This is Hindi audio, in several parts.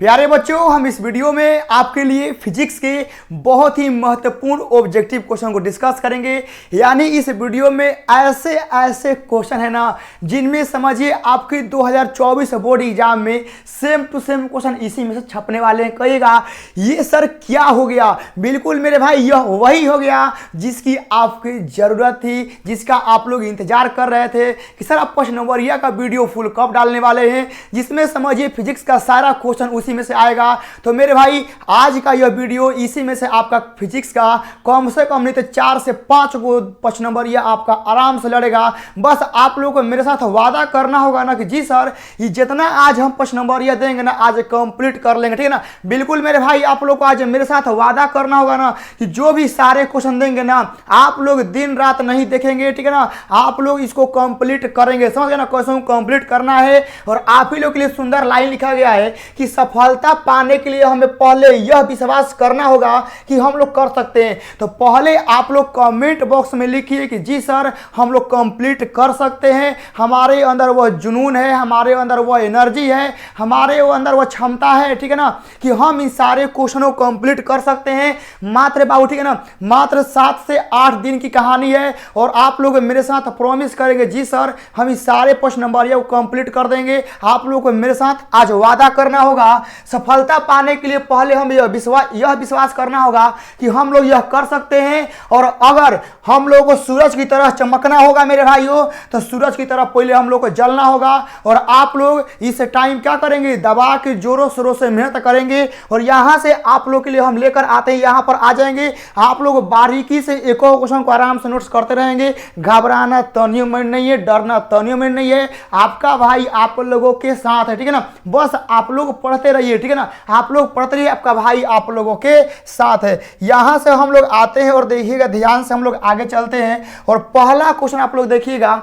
प्यारे बच्चों, हम इस वीडियो में आपके लिए फिजिक्स के बहुत ही महत्वपूर्ण ऑब्जेक्टिव क्वेश्चन को डिस्कस करेंगे। यानी इस वीडियो में ऐसे ऐसे क्वेश्चन है ना जिनमें समझिए आपके 2024 बोर्ड एग्जाम में सेम टू सेम क्वेश्चन इसी में से छपने वाले हैं। कहिएगा ये सर क्या हो गया? बिल्कुल मेरे भाई, यह वही हो गया जिसकी आपकी जरूरत थी, जिसका आप लोग इंतजार कर रहे थे कि सर आप क्वेश्चन नंबर का वीडियो फुल कब डालने वाले हैं, जिसमें समझिए फिजिक्स का सारा क्वेश्चन उसी में से आएगा। तो मेरे भाई आज का यह वीडियो इसी में से आपका फिजिक्स का कम से कम नहीं तो 4 से 5 को क्वेश्चन नंबर यह आपका आराम से लड़ेगा। बस आप लोगों को मेरे साथ वादा करना होगा ना कि जी सर ये जितना आज हम क्वेश्चन नंबर यह देंगे ना आज कंप्लीट कर लेंगे, ठीक है ना। बिल्कुल मेरे भाई आप लोग को आज मेरे साथ वादा करना होगा ना कि जो भी सारे क्वेश्चन देंगे ना आप लोग दिन रात नहीं देखेंगे, ठीक है ना। आप लोग इसको कंप्लीट करेंगे, समझ गए ना। क्वेश्चन कंप्लीट करना है और आप ही लोग के लिए सुंदर लाइन लिखा गया है कि सफलता पाने के लिए हमें पहले यह विश्वास करना होगा कि हम लोग कर सकते हैं। तो पहले आप लोग कमेंट बॉक्स में लिखिए कि जी सर हम लोग कंप्लीट कर सकते हैं, हमारे अंदर वह जुनून है, हमारे अंदर वह एनर्जी है, हमारे अंदर वह क्षमता है, ठीक है ना, कि हम इन सारे क्वेश्चनों को कंप्लीट कर सकते हैं। मात्र बाबू, ठीक है ना, मात्र 7 से 8 दिन की कहानी है और आप लोग मेरे साथ प्रॉमिस करेंगे जी सर हम इस सारे क्वेश्चन नंबर ये कंप्लीट कर देंगे। आप लोग को मेरे साथ आज वादा करना होगा। सफलता पाने के लिए पहले हम यह विश्वास करना होगा कि हम लोग यह कर सकते हैं। और अगर हम लोग को सूरज की तरह चमकना होगा मेरे भाइयों, तो सूरज की तरह पहले हम लोग को जलना होगा। और आप लोग इस टाइम क्या करेंगे, दबा के जोरों शोरों से मेहनत करेंगे। और यहां से आप लोग के लिए हम लेकर आते हैं, यहां पर आ जाएंगे। आप लोग बारीकी से एक क्वेश्चन को आराम से नोट्स करते रहेंगे। घबराना तनियों में नहीं है, डरना तनियों में नहीं है। आपका भाई आप लोगों के साथ है, ठीक है ना। बस आप लोग पढ़ते रहिए, ठीक है ना, आप लोग पढ़ते रहिए, आपका भाई आप लोगों के साथ है। यहां से हम लोग आते हैं और देखिएगा ध्यान से हम लोग आगे चलते हैं। और पहला क्वेश्चन आप लोग देखिएगा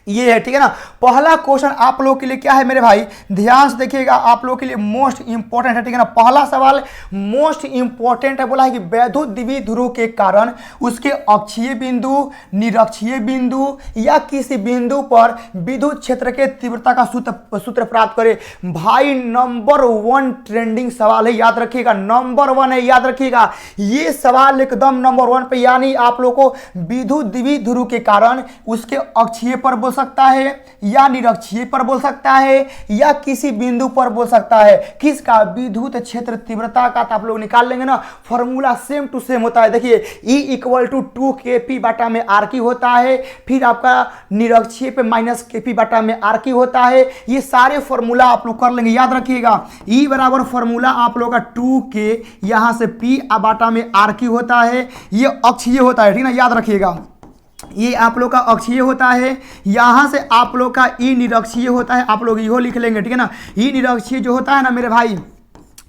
ये है, ठीक है ना। पहला क्वेश्चन आप लोग के लिए क्या है मेरे भाई, ध्यान से देखिएगा, आप लोग के लिए मोस्ट इंपॉर्टेंट है, ठीक है ना। पहला सवाल मोस्ट इंपॉर्टेंट है, बोला है कि वैद्युत द्विध्रुव के कारण उसके अक्षीय बिंदु, निरक्षीय बिंदु या किसी बिंदु पर विद्युत क्षेत्र के तीव्रता का सूत्र प्राप्त करे। भाई नंबर 1 ट्रेंडिंग सवाल है, याद रखिएगा, नंबर 1 है, याद रखिएगा। ये सवाल एकदम नंबर 1 पे, यानी आप लोग को विद्युत द्विध्रुव के कारण उसके अक्षीय पर बोल सकता है या निरक्षीय पर बोल सकता है या किसी बिंदु पर बोल सकता है। किसका? विद्युत क्षेत्र तीव्रता का। तो आप लोग निकाल लेंगे ना, फॉर्मूला सेम टू सेम होता है। देखिए E = 2 kp बटा में RQ होता है, फिर आपका निरक्षीय पे माइनस kp बटा में RQ होता है। ये सारे फॉर्मूला आप लोग कर लेंगे, याद रखिएगा। E बराबर फॉर्मूला आप लोग का 2k यहां से P बटा में RQ होता है, ये अक्षीय होता है, ठीक ना, याद रखिएगा। ये आप लोग का अक्षीय होता है, यहां से आप लोग का ई निरक्षीय होता है, आप लोग इहो लिख लेंगे, ठीक है ना। ई निरक्षीय जो होता है ना मेरे भाई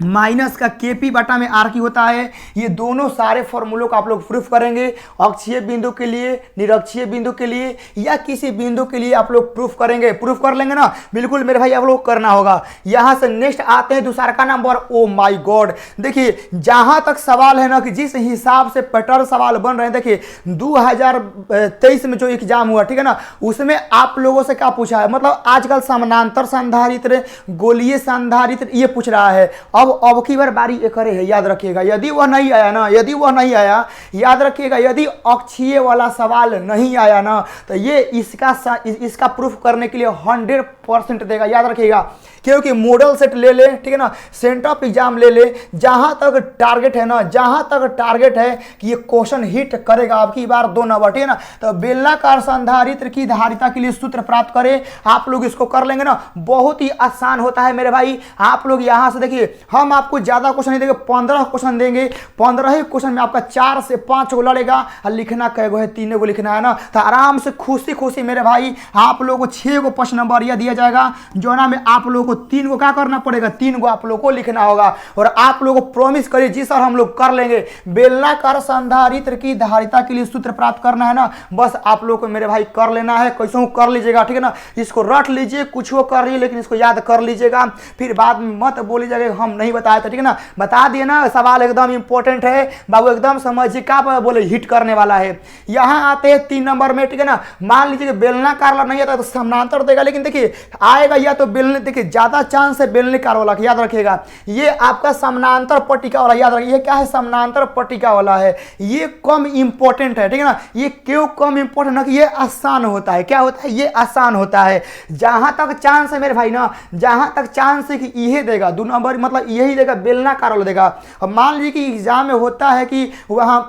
माइनस का kp बटा में RQ होता है। ये दोनों सारे फॉर्मूलों को आप लोग प्रूफ करेंगे, अक्षीय बिंदु के लिए, निरक्षीय बिंदु के लिए या किसी बिंदु के लिए आप लोग प्रूफ करेंगे, प्रूफ कर लेंगे ना। बिल्कुल मेरे भाई आप लोग करना होगा। यहां से नेक्स्ट आते हैं दूसरा का नंबर। ओ माय गॉड, देखिए जहां तक सवाल है ना कि जिस हिसाब से पैटर्न सवाल बन रहे हैं, देखिए 2023 में जो एग्जाम हुआ, ठीक है ना, उसमें आप लोगों से क्या पूछा है, मतलब आजकल समानांतर संधारित्र, गोलीय संधारित्र ये पूछ रहा है। अब की बार बारी एक है, याद रखिएगा। यदि वह नहीं आया ना, यदि वह नहीं आया, याद रखिएगा, यदि अक्षीय वाला सवाल नहीं आया ना तो ये इसका प्रूफ करने के लिए 100% देगा, याद रखिएगा। क्योंकि मॉडल सेट ले ले, ठीक है ना, सेंटर ऑफ एग्जाम ले ले, जहां तक टारगेट है ना, जहां तक टारगेट है कि ये क्वेश्चन हिट करेगा आपकी बार 2 नंबर, ठीक है ना। तो बेलनाकार संधारित्र की धारिता के लिए सूत्र प्राप्त करें, आप लोग इसको कर लेंगे ना, बहुत ही आसान होता है मेरे भाई। आप लोग यहां से देखिए, हम आपको ज्यादा क्वेश्चन नहीं देंगे, 15 क्वेश्चन देंगे। 15 ही क्वेश्चन में आपका 4 से 5 को लड़ेगा और लिखना कै गो है, 3 को लिखना है ना। तो आराम से खुशी खुशी मेरे भाई आप लोग को 6 को क्वेश्चन नंबर यह दिया जाएगा, जो ना में आप लोग को 3 को क्या करना पड़ेगा, 3 को आप लोग को लिखना होगा। और आप लोग को प्रॉमिस करिए जी सर हम लोग कर लेंगे। बेलनाकार संधारित्र की धारिता के लिए सूत्र प्राप्त करना है ना, बस आप लोग को मेरे भाई कर लेना है। कैसे कर लीजिएगा, ठीक है ना, इसको रट लीजिए, कुछ कर लीजिए, लेकिन इसको याद कर लीजिएगा। फिर बाद में मत बोलिएगा हम नहीं नहीं बताया था, ठीक है ना, बता दिए ना, सवाल एकदम इंपॉर्टेंट है बाबू, एकदम समझिए क्या बोले हिट करने वाला है। यहाँ आते हैं 3 नंबर में, ठीक है ना, मान लीजिए कि बेलनाकार वाला नहीं आता तो समानांतर देगा, लेकिन देखिए आएगा या तो बेलने, देखिए ज्यादा चांस है बेलनाकार वाला, याद रखिएगा। ये आपका समानांतर पट्टिका वाला, याद रखिए ये क्या है, समानांतर पट्टिका वाला है, ये कम इंपॉर्टेंट है, ठीक है ना। ये क्यों कम इंपॉर्टेंट है कि ये आसान होता है, क्या होता है, ये आसान होता है। जहां तक चांस है मेरे भाई ना, जहां तक चांस है कि ये देगा 2 नंबर, मतलब यही देगा, बेलनाकार वाला देगा। अब मान लीजिए कि एग्जाम में होता है कि वहां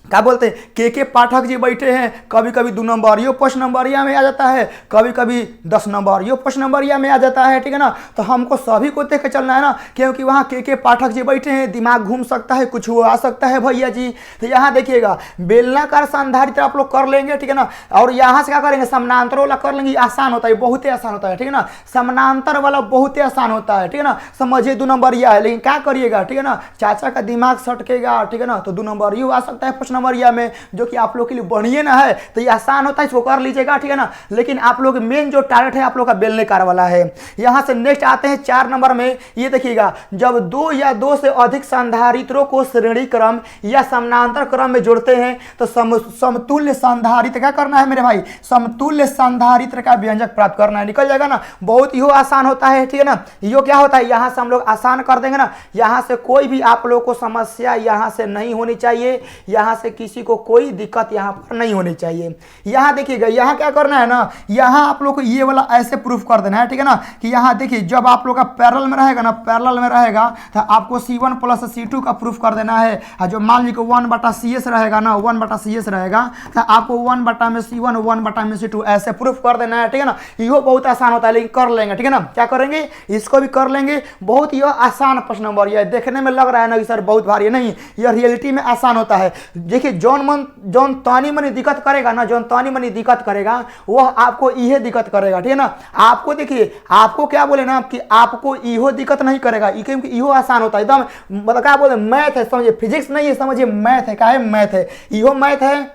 क्या बोलते हैं के पाठक जी बैठे हैं, कभी कभी 2 नंबरियो 5 नंबरिया में आ जाता है, कभी कभी 10 नंबरियो 5 नंबरिया में आ जाता है, ठीक है ना। तो हमको सभी को देख के चलना है ना, क्योंकि वहाँ के पाठक जी बैठे हैं, दिमाग घूम सकता है, कुछ हो आ सकता है भैया जी। तो यहाँ देखिएगा बेलनाकार संधारित्र आप लोग कर लेंगे, ठीक है ना, और यहाँ से क्या करेंगे, समानांतर वाला कर लेंगे, आसान होता है, बहुत ही आसान होता है, ठीक है ना, समानांतर वाला बहुत ही आसान होता है, ठीक है ना, समझिए 2 नंबरिया है, लेकिन क्या करिएगा, ठीक है ना, चाचा का दिमाग सटकेगा, ठीक है ना, तो 2 नंबरियो आ सकता है 5 नंबरिया में, जो कि आप लोग के लिए बढ़िया ना है, तो ये आसान होता है, इसको कर लीजिएगा, ठीक है ना। लेकिन आप लोग मेन जो टारगेट है आप लोग का बेलनाकार वाला है। यहां से नेक्स्ट आते हैं 4 नंबर में, ये देखिएगा, जब 2 या 2 से अधिक संधारित्रों को श्रेणी क्रम या समानांतर क्रम में जोड़ते हैं तो समतुल्य संधारित्र क्या करना है मेरे भाई, समतुल्य संधारित्र का व्यंजक प्राप्त करना है, निकल जाएगा ना, बहुत ही आसान होता है, ठीक है ना। यो क्या होता है, यहां से हम लोग आसान कर देंगे ना, यहां से कोई भी आप लोग को समस्या यहां से नहीं होनी चाहिए, यहां से किसी को कोई दिक्कत यहां पर नहीं होनी चाहिए। यहां देखिएगा, यहां क्या करना है ना, यहां आप लोग को ये वाला ऐसे प्रूफ कर देना है, ठीक है ना, कि यहां देखिए जब आप लोग का पैरेलल में रहेगा ना, पैरेलल में रहेगा तो आपको C1 प्लस C2 का प्रूफ कर देना है, और जो मान लीजिए 1/CS रहेगा ना, 1/CS रहेगा तो आपको 1 में C1 1 में C2 ऐसे प्रूफ कर देना है, ठीक है ना। ये बहुत आसान होता है, लेकिन कर लेंगे, ठीक है ना, क्या करेंगे, इसको भी कर लेंगे, बहुत ही आसान प्रश्न नंबर। ये देखने में लग रहा है ना कि सर बहुत भारी, नहीं, यह रियलिटी में आसान होता है। देखिए जौन तानी मनी दिक्कत करेगा ना, जौन तानी मनी दिक्कत करेगा वह आपको यह दिक्कत करेगा, ठीक है ना। आपको देखिए, आपको क्या बोले ना कि आपको इहो दिक्कत नहीं करेगा, क्योंकि इहो आसान होता है एकदम, मतलब क्या बोले, मैथ है, समझिए फिजिक्स नहीं है, समझिए मैथ है, क्या है, मैथ है, इहो मैथ है।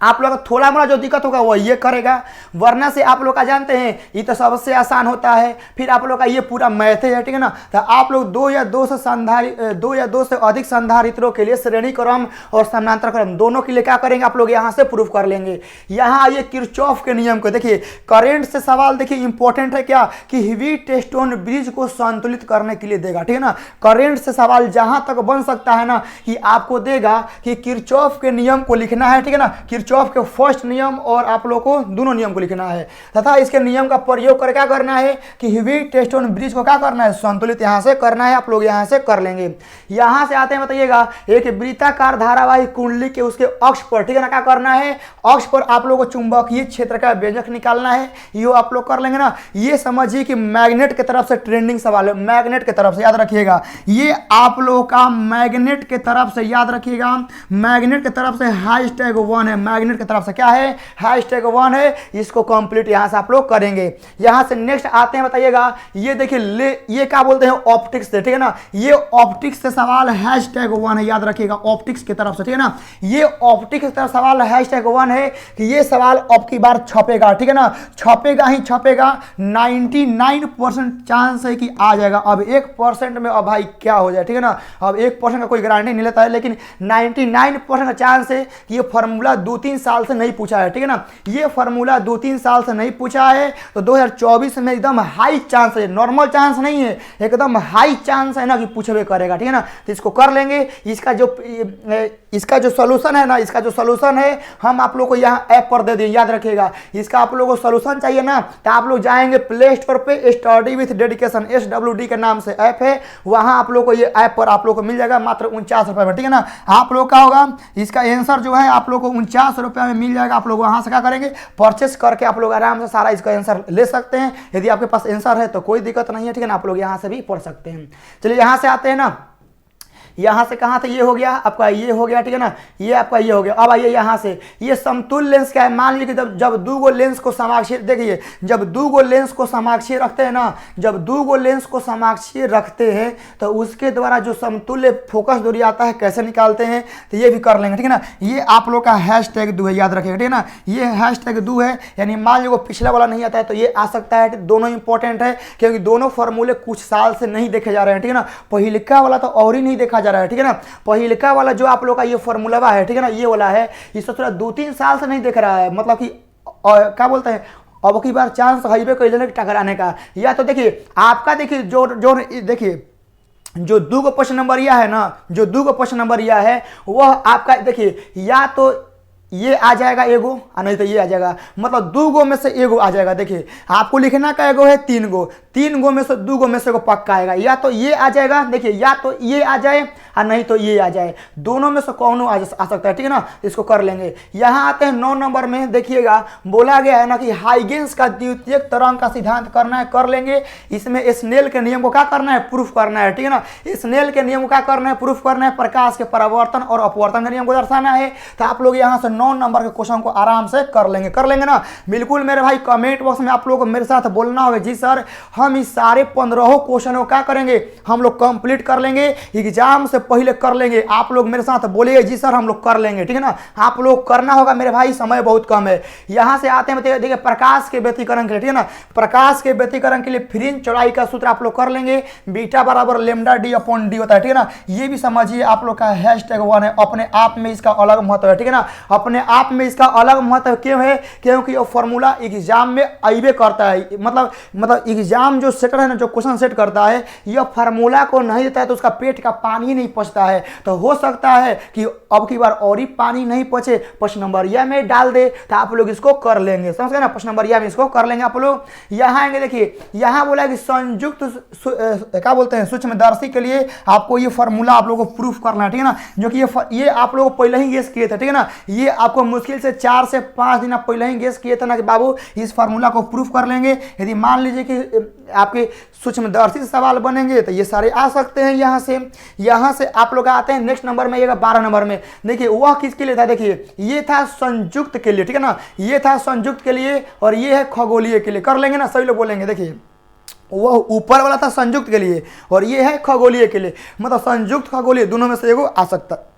आप लोग थोड़ा मोड़ा जो दिक्कत होगा वो ये करेगा, वरना से आप लोग का जानते हैं ये तो सबसे आसान होता है। फिर आप लोग का ये पूरा मैथ है, ठीक है ना। तो आप लोग 2 या 2 से अधिक संधारित्रों के लिए श्रेणी क्रम और समानांतर क्रम दोनों के लिए क्या करेंगे, आप लोग यहाँ से प्रूफ कर लेंगे। यहाँ आइए किरचॉफ के नियम को देखिए, करंट से सवाल देखिए इंपॉर्टेंट है क्या, कि हीट-स्टोन ब्रिज को संतुलित करने के लिए देगा, ठीक है ना। करंट से सवाल जहां तक बन सकता है ना, कि आपको देगा कि किरचॉफ के नियम को लिखना है, ठीक है ना, किरचॉफ के फर्स्ट नियम और आप लोग को दोनों नियम को लिखना है, तथा इसके नियम का प्रयोग कर क्या करना है कि हीट-स्टोन ब्रिज को क्या करना है, संतुलित यहां से करना है। आप लोग यहां से कर लेंगे। यहां से आते हैं, बताइएगा, एक वृत्ताकार धारावाही कुंडली के उसके अक्ष पर, ठीक है ना, क्या करना है, अक्ष पर आप लोग को चुंबकीय क्षेत्र का व्यंजक निकालना है, ये आप लोग कर लेंगे ना। ये समझिए कि मैग्नेट की तरफ से ट्रेंडिंग सवाल है, मैग्नेट की तरफ से याद रखिएगा, ये आप लोग का मैग्नेट की तरफ से याद रखिएगा, मैग्नेट की तरफ से हैशटैग 1 है, मैग्नेट की तरफ से क्या है, हैशटैग 1 है। इसको कंप्लीट यहां से आप लोग करेंगे। यहां से नेक्स्ट आते हैं, बताइएगा, ये देखिए ये क्या बोलते हैं, ऑप्टिक्स से, ठीक है ना, ये ऑप्टिक्स से सवाल हैशटैग 1 है, याद रखिएगा, ऑप्टिक्स की तरफ से, ठीक है ना। ये ऑप्टिक्स की तरफ सवाल हैशटैग 1 है कि ये सवाल अब की बार छपेगा, ठीक है ना, छपेगा ही छपेगा, 99% चांस है कि आ जाएगा। अब 1% में अब भाई क्या हो जाए, ठीक है ना, अब 1% का कोई गारंटी नहीं लेता है, लेकिन 99% का चांस है कि ये फॉर्मूला 2-3 साल से नहीं पूछा है, ठीक है ना, ये फॉर्मूला 2-3 साल से नहीं पूछा है, तो 2024 में एकदम हाई चांस है, नॉर्मल चांस नहीं है, एकदम हाई चांस है ना कि पूछबे करेगा, ठीक है ना। तो इसको कर लेंगे। इसका जो सॉल्यूशन है ना, इसका जो सॉल्यूशन है हम आप लोग को यहाँ ऐप पर दे दें, याद रखिएगा। इसका आप लोगों को सॉल्यूशन चाहिए ना, तो आप लोग जाएंगे प्ले स्टोर पे, स्टडी विथ डेडिकेशन SWD के नाम से ऐप है, वहां आप लोग को ये ऐप पर आप लोग को मिल जाएगा मात्र 49 रुपए में, ठीक है ना। आप लोग का होगा, इसका आंसर जो है आप लोग को 49 रुपये में मिल जाएगा। आप लोग वहां से क्या करेंगे, परचेस करके आप लोग आराम से सारा इसका आंसर ले सकते हैं। यदि आपके पास आंसर है तो कोई दिक्कत नहीं है, ठीक है ना, आप लोग यहाँ से भी पढ़ सकते हैं। चलिए यहाँ से आते हैं ना, यहाँ से कहाँ से ये हो गया आपका, ये हो गया, ठीक है ना, ये आपका ये हो गया। अब आइए यहाँ से, ये समतुल्य लेंस क्या है, मान लीजिए कि जब दो गो लेंस को समाक्षीय, देखिए जब दो गो लेंस को समाक्षीय रखते हैं ना, जब दो गो लेंस को समाक्षीय रखते हैं तो उसके द्वारा जो समतुल्य फोकस दूरी आता है कैसे निकालते हैं, तो ये भी कर लेंगे, ठीक है ना। ये आप लोग का हैशटैग 2 है, याद रखिएगा, ठीक है ना, ये हैशटैग 2 है, यानी मान लीजिए पिछला वाला नहीं आता है तो ये आ सकता है। दोनों इंपॉर्टेंट है क्योंकि दोनों फॉर्मूले कुछ साल से नहीं देखे जा रहे हैं, ठीक है ना। पहिलका वाला तो और ही नहीं देखा जा रहा है, ठीक है ना। पहिलका वाला जो आप लोग का ये फॉर्मूला है, ठीक है ना, ये वाला है, ये सोच 2-3 साल से नहीं देख रहा है, मतलब कि क्या बोलते हैं, अब की बार चांस हाईवे को टकराने का। या तो देखिए आपका, देखिए जो देखिए जो दो गो प्रश्न नंबर यह है ना, जो दो गो प्रश्न नंबर यह है वह आपका, देखिए या तो ये आ जाएगा एगो और नहीं तो ये आ जाएगा, मतलब दो गो में से एगो आ जाएगा। देखिए आपको लिखना का एगो है 3 गो, 3 गो में से 2 गो में से एगो पक्का आएगा, या तो ये आ जाएगा, देखिए या तो ये आ जाए और नहीं तो ये आ जाए, दोनों में से कौन आ सकता है, ठीक है ना। इसको कर लेंगे। यहाँ आते हैं 9 नंबर में, देखिएगा बोला गया है ना कि हाइगेंस का द्वितीयक तरंग का सिद्धांत करना है, कर लेंगे। इसमें स्नेल के नियम को क्या करना है, प्रूफ करना है, ठीक है ना। स्नेल के नियम को क्या करना है, प्रूफ करना है। प्रकाश के परावर्तन और अपवर्तन के नियम को दर्शाना है। तो आप लोग यहाँ से 9 नंबर के क्वेश्चन को आराम से कर लेंगे ना। बिल्कुल मेरे भाई कमेंट बॉक्स में आप लोग को मेरे साथ बोलना होगा, जी सर हम इस सारे 15 क्वेश्चन को क्या करेंगे, हम लोग कंप्लीट कर लेंगे, एग्जाम से पहले कर लेंगे। आप लोग मेरे साथ बोलिए जी सर हम लोग कर लेंगे, ठीक है ना। आप लोग करना होगा मेरे भाई, समय बहुत कम है। यहाँ से आते हैं, देखिए प्रकाश के व्यतिकरण के लिए, ठीक है ना, प्रकाश के व्यतिकरण के लिए फ्रिंज चौड़ाई का सूत्र आप लोग कर लेंगे, बीटा बराबर लैम्डा डी अपॉन डी होता है, ठीक है ना। ये भी समझिए आप लोग का हैशटैग 1 है, अपने आप में इसका अलग महत्व है, ठीक है ना। अपने आप में इसका अलग महत्व क्यों है, क्योंकि ये फॉर्मूला एग्जाम में आइबे करता है, मतलब एग्जाम जो सेटर है ना, जो क्वेश्चन सेट करता है, यह फार्मूला को नहीं देता है तो उसका पेट का पानी नहीं पचता है। तो हो सकता है कि अब की बार और ही पानी नहीं पचे, प्रश्न नंबर यह में डाल दे, तो आप लोग इसको कर लेंगे, समझ गए ना। प्रश्न नंबर यह में इसको कर लेंगे आप लोग। यहाँ आएंगे, देखिए यहाँ बोला कि संयुक्त क्या बोलते हैं सूक्ष्मदर्शी के लिए आपको ये फार्मूला आप लोगों को प्रूफ करना है, ठीक है ना। जो कि ये आप लोग पहले ही गेस किए थे, ठीक है ना। ये आपको मुश्किल से 4 से 5 दिन आप पहले ही गेस किए थे ना कि बाबू इस फार्मूला को प्रूफ कर लेंगे। यदि मान लीजिए कि आपके सूक्ष्मदर्शी से सवाल बनेंगे तो ये सारे आ सकते हैं। यहाँ से आप लोग आते हैं नेक्स्ट नंबर में, 12 नंबर में, देखिए वह किसके लिए था, देखिए ये था संयुक्त के लिए, ठीक है ना, ये था संयुक्त के लिए और ये है खगोलीय के लिए। कर लेंगे ना, सभी लोग बोलेंगे। देखिए वह ऊपर वाला था संयुक्त के लिए और ये है खगोलीय के लिए, मतलब संयुक्त खगोलीय दोनों में से एगो आ सकता है।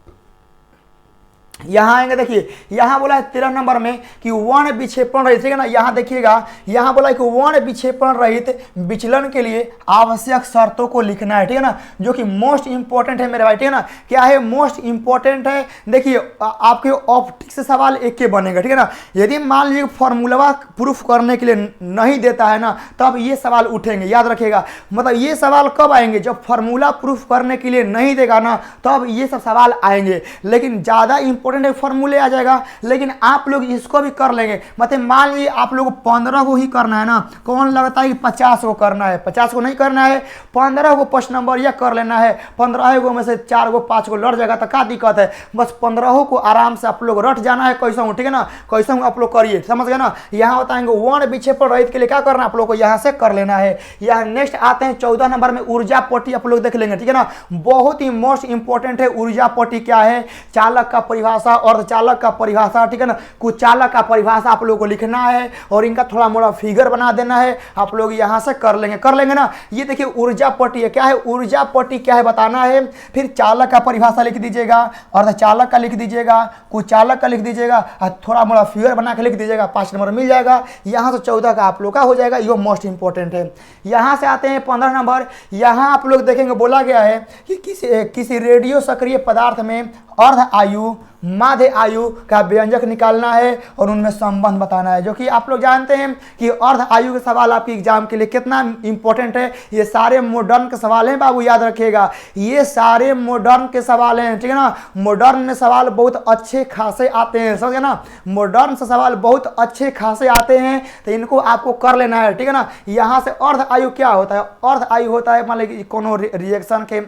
यहाँ आएंगे, देखिए यहाँ बोला है 13 नंबर में कि वर्ण विक्षेपण रहित, ठीक है ना। यहाँ देखिएगा, यहाँ बोला है कि वर्ण विक्षेपण रहित विचलन के लिए आवश्यक शर्तों को लिखना है, ठीक है ना, जो कि मोस्ट इंपॉर्टेंट है मेरे भाई, ठीक है ना। क्या है, मोस्ट इंपॉर्टेंट है। देखिए आपके ऑप्टिक्स से सवाल एक के बनेगा, ठीक है ना। यदि मान लीजिए फॉर्मूला प्रूफ करने के लिए नहीं देता है ना, तब ये सवाल उठेंगे, याद रखिएगा। मतलब ये सवाल कब आएंगे, जब फॉर्मूला प्रूफ करने के लिए नहीं देगा ना, तब ये सब सवाल आएंगे। लेकिन ज़्यादा फॉर्मूले आ जाएगा, लेकिन आप लोग इसको भी कर लेंगे। मतलब मान लीजिए आप लोग 15 को ही करना है ना, कौन लगता है कि 50 को करना है, 50 को नहीं करना है, 15 को प्रश्न नंबर यह कर लेना है। 15 को में से 4 को 5 को लड़ जाएगा तो क्या दिक्कत है, बस 15 को आराम से आप लोग रट जाना है कैसा हूँ, ठीक है ना, कैसा हूँ आप लोग करिए, समझ गए ना। यहाँ बताएंगे वर्ण विक्षेपण रहित के लिए क्या करना है, आप लोग को यहाँ से कर लेना है। यहाँ नेक्स्ट आते हैं 14 नंबर में, ऊर्जा पट्टी आप लोग देख लेंगे, ठीक है ना। बहुत ही मोस्ट इंपॉर्टेंट है ऊर्जा पट्टी। क्या है, चालक का परिभाषा, अर्धचालक का परिभाषा, ठीक है ना। कुछ चालक का परिभाषा आप लोगों को लिखना है और इनका थोड़ा मोड़ा फिगर बना देना है, आप लोग यहाँ से कर लेंगे ना। ये देखिए ऊर्जा पट्टी है, क्या है ऊर्जा पट्टी क्या है बताना है। फिर चालक का परिभाषा लिख दीजिएगा, अर्धचालक का लिख दीजिएगा, कुछ चालक का लिख दीजिएगा और थोड़ा मोड़ा फिगर बना के लिख दीजिएगा, 5 नंबर मिल जाएगा। यहाँ से 14 का आप लोग का हो जाएगा, ये मोस्ट इंपॉर्टेंट है। यहाँ से आते हैं 15 नंबर। यहाँ आप लोग देखेंगे बोला गया है कि किसी रेडियो सक्रिय पदार्थ में अर्ध आयु माध्य आयु का व्यंजक निकालना है और उनमें संबंध बताना है, जो कि आप लोग जानते हैं कि अर्ध आयु के सवाल आपके एग्जाम के लिए कितना इंपॉर्टेंट है। ये सारे मॉडर्न के सवाल हैं बाबू, याद रखिएगा, ये सारे मॉडर्न के सवाल हैं, ठीक है ना। मॉडर्न में सवाल बहुत अच्छे खासे आते हैं, समझे ना, मॉडर्न से सवाल बहुत अच्छे खासे आते हैं, तो इनको आपको कर लेना है, ठीक है ना। यहाँ से अर्ध आयु क्या होता है, अर्ध आयु होता है मान लीजिए कोनो रिएक्शन के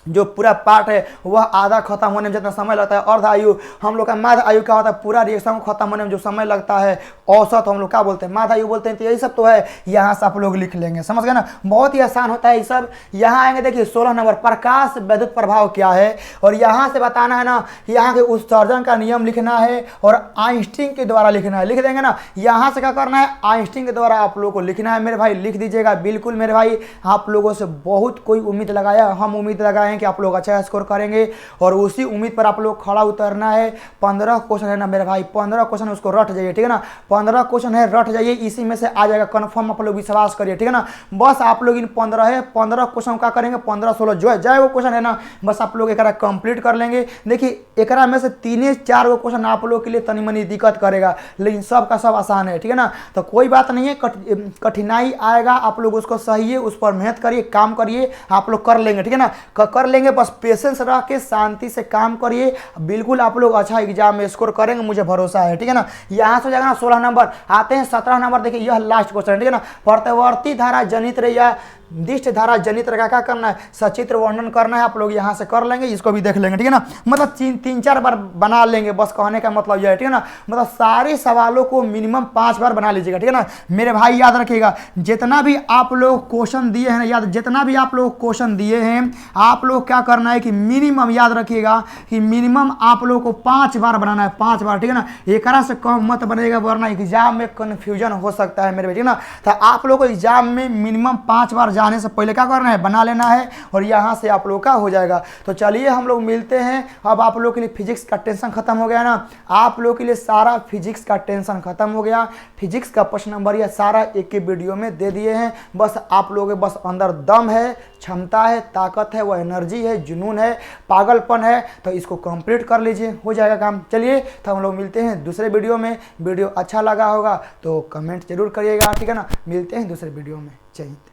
जो पूरा पार्ट है वह आधा खत्म होने में जितना समय लगता है, अर्ध आयु हम लोग का मध्य आयु क्या होता है, पूरा रिएक्शन को खत्म होने में जो समय लगता है औसत हम लोग क्या बोलते हैं, मध्य आयु बोलते हैं। तो यही सब तो है, यहाँ से आप लोग लिख लेंगे, समझ गए ना, बहुत ही आसान होता है ये सब। यहाँ आएंगे देखिए 16 नंबर प्रकाश विद्युत प्रभाव क्या है, और यहाँ से बताना है ना, यहाँ के उत्सर्जन का नियम लिखना है और आइंस्टीन के द्वारा लिखना है, लिख देंगे ना। यहाँ से क्या करना है, आइंस्टीन के द्वारा आप लोगों को लिखना है मेरे भाई, लिख दीजिएगा बिल्कुल मेरे भाई। आप लोगों से बहुत कोई उम्मीद लगाया, हम उम्मीद लगाए कि आप लोग अच्छा स्कोर करेंगे और उसी उम्मीद पर आप लोग खड़ा उतरना है। 15 क्वेश्चन है ना मेरे भाई, 15 क्वेश्चन उसको रट जाइए, ठीक है ना, 15 क्वेश्चन है रट जाइए, इसी में से आ जाएगा कंफर्म, आप लोग विश्वास करिए, ठीक है ना। बस आप लोग इन 15 है, 15 क्वेश्चन क्या करेंगे, 15-16 जो है जाए वो क्वेश्चन है ना, बस आप लोग एक कंप्लीट कर लेंगे। देखिए एक में से 3-4 वो क्वेश्चन आप लोग के लिए तनी मनी दिक्कत करेगा, लेकिन सब का सब आसान है, ठीक है ना। तो कोई बात नहीं है, कठिनाई आएगा, आप लोग उसको सही है, उस पर मेहनत करिए, काम करिए, आप लोग कर लेंगे, ठीक है ना, कर लेंगे। बस पेशेंस रह के शांति से काम करिए, बिल्कुल आप लोग अच्छा एग्जाम में स्कोर करेंगे, मुझे भरोसा है, ठीक है ना। यहाँ से जाएगा ना 16 नंबर, आते हैं 17 नंबर, देखिए यह लास्ट क्वेश्चन है, ठीक है ना। प्रतिवर्ती धारा जनित्र या दिष्ट धारा जनित्र का क्या करना है, सचित्र वर्णन करना है, आप लोग यहाँ से कर लेंगे, इसको भी देख लेंगे, ठीक है ना। मतलब 3-4 बार बना लेंगे, बस कहने का मतलब यह है, ठीक है ना। मतलब सारे सवालों को मिनिमम 5 बार बना लीजिएगा, ठीक है ना मेरे भाई। याद रखिएगा जितना भी आप लोग क्वेश्चन दिए हैं, याद जितना भी आप लोग क्वेश्चन दिए हैं, आप लोग क्या करना है कि मिनिमम याद रखिएगा कि मिनिमम आप लोग को 5 बार बनाना है, 5 बार, ठीक है ना। एक से कम मत बनेगा वरना एग्जाम में कन्फ्यूजन हो सकता है मेरे भाई, ठीक है ना। तो आप लोग को एग्जाम में मिनिमम 5 बार जाने से पहले क्या करना है, बना लेना है, और यहाँ से आप लोग का हो जाएगा। तो चलिए हम लोग मिलते हैं। अब आप लोग के लिए फिजिक्स का टेंशन खत्म हो गया ना, आप लोग के लिए सारा फिजिक्स का टेंशन खत्म हो गया। फिजिक्स का प्रश्न नंबर यह सारा एक वीडियो में दे दिए हैं। बस आप लोग के बस अंदर दम है, क्षमता है, ताकत है, वह एनर्जी है, जुनून है, पागलपन है, तो इसको कंप्लीट कर लीजिए, हो जाएगा काम। चलिए तो हम लोग मिलते हैं दूसरे वीडियो में। वीडियो अच्छा लगा होगा तो कमेंट जरूर करिएगा, ठीक है ना। मिलते हैं दूसरे वीडियो में। जय हिंद।